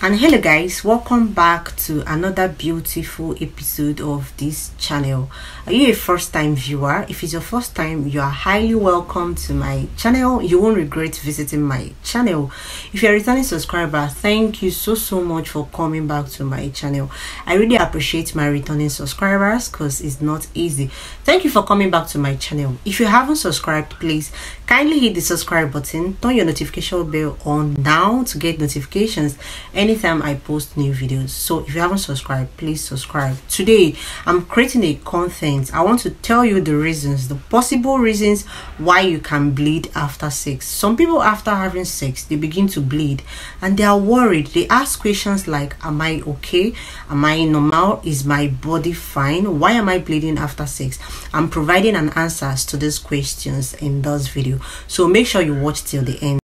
And hello guys, welcome back to another beautiful episode of this channel. Are you a first-time viewer? If it's your first time, you are highly welcome to my channel. You won't regret visiting my channel. If you're a returning subscriber, thank you so much for coming back to my channel. I really appreciate my returning subscribers because it's not easy. Thank you for coming back to my channel. If you haven't subscribed, please kindly hit the subscribe button, turn your notification bell on now to get notifications anytime I post new videos. So if you haven't subscribed, please subscribe. Today I'm creating a content. I want to tell you the possible reasons why you can bleed after sex. Some people, after having sex, they begin to bleed and they are worried. They ask questions like, am I okay? Am I normal? Is my body fine? Why am I bleeding after sex? I'm providing an answers to these questions in this video, so make sure you watch till the end.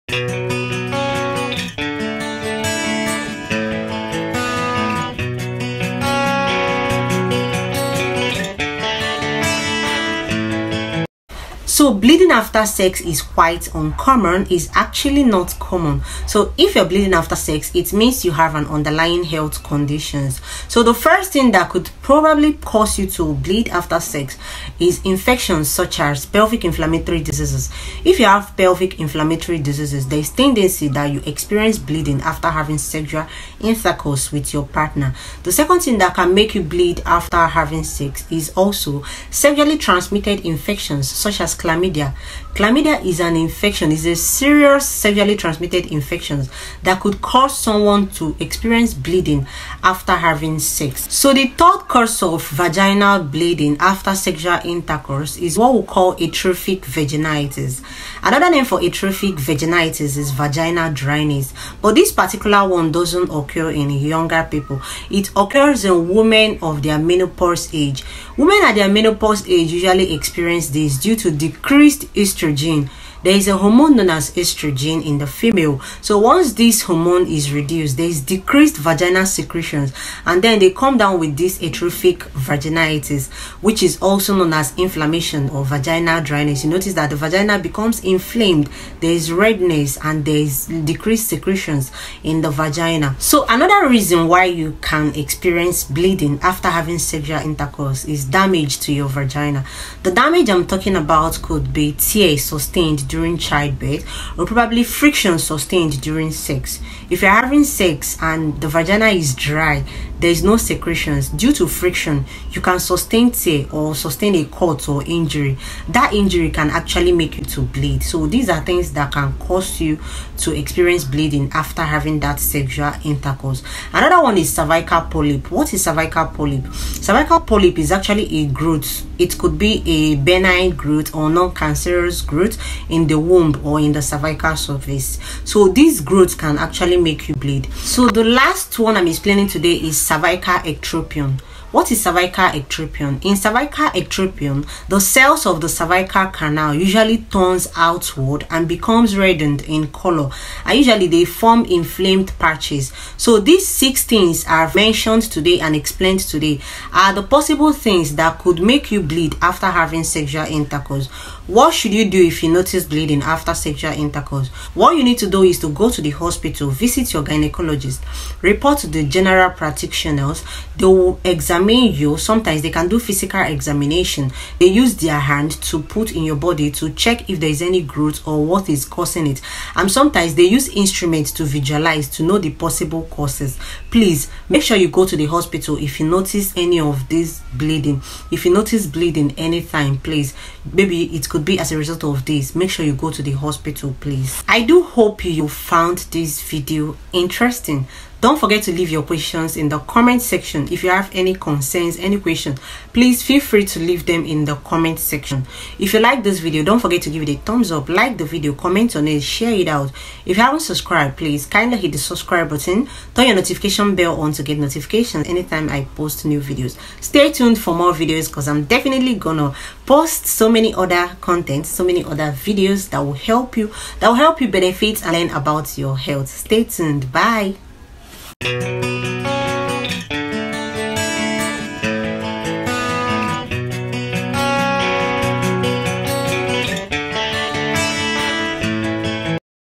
So bleeding after sex is quite uncommon. It's actually not common. So if you're bleeding after sex, it means you have an underlying health conditions. So the first thing that could probably cause you to bleed after sex is infections such as pelvic inflammatory diseases. If you have pelvic inflammatory diseases, there is tendency that you experience bleeding after having sexual intercourse with your partner. The second thing that can make you bleed after having sex is also sexually transmitted infections such as chlamydia. Chlamydia is an infection, is a serious sexually transmitted infection that could cause someone to experience bleeding after having sex. So the third cause of vaginal bleeding after sexual intercourse is what we call atrophic vaginitis. Another name for atrophic vaginitis is vaginal dryness, but this particular one doesn't occur in younger people. It occurs in women of their menopause age. Women at their menopause age usually experience this due to decreased estrogen. There is a hormone known as estrogen in the female. So once this hormone is reduced, there is decreased vaginal secretions, and then they come down with this atrophic vaginitis, which is also known as inflammation or vaginal dryness. You notice that the vagina becomes inflamed, there is redness, and there is decreased secretions in the vagina. So another reason why you can experience bleeding after having sexual intercourse is damage to your vagina. The damage I'm talking about could be tears sustained during childbirth, or probably friction sustained during sex. If you're having sex and the vagina is dry, there is no secretions, due to friction, you can sustain tear or sustain a cut or injury. That injury can actually make you to bleed. So these are things that can cause you to experience bleeding after having that sexual intercourse. Another one is cervical polyp. What is cervical polyp? Cervical polyp is actually a growth. It could be a benign growth or non-cancerous growth in the womb or in the cervical surface. So these growths can actually make you bleed. So the last one I'm explaining today is cervical ectropion. What is cervical ectropion? In cervical ectropion, the cells of the cervical canal usually turns outward and becomes reddened in color, and usually they form inflamed patches. So these 6 things I've mentioned today and explained today are the possible things that could make you bleed after having sexual intercourse. What should you do if you notice bleeding after sexual intercourse? What you need to do is to go to the hospital, visit your gynecologist, report to the general practitioners. They will examine you. Sometimes they can do physical examination. They use their hand to put in your body to check if there is any growth or what is causing it. And sometimes they use instruments to visualize to know the possible causes. Please make sure you go to the hospital if you notice any of this bleeding. If you notice bleeding anytime, please, maybe it could be as a result of this, make sure you go to the hospital, please. I do hope you found this video interesting. Don't forget to leave your questions in the comment section. If you have any concerns, any questions, please feel free to leave them in the comment section. If you like this video, don't forget to give it a thumbs up, like the video, comment on it, share it out. If you haven't subscribed, please kindly hit the subscribe button, turn your notification bell on to get notifications anytime I post new videos. Stay tuned for more videos because I'm definitely gonna post so many other content, so many other videos that will help you benefit and learn about your health. Stay tuned. Bye.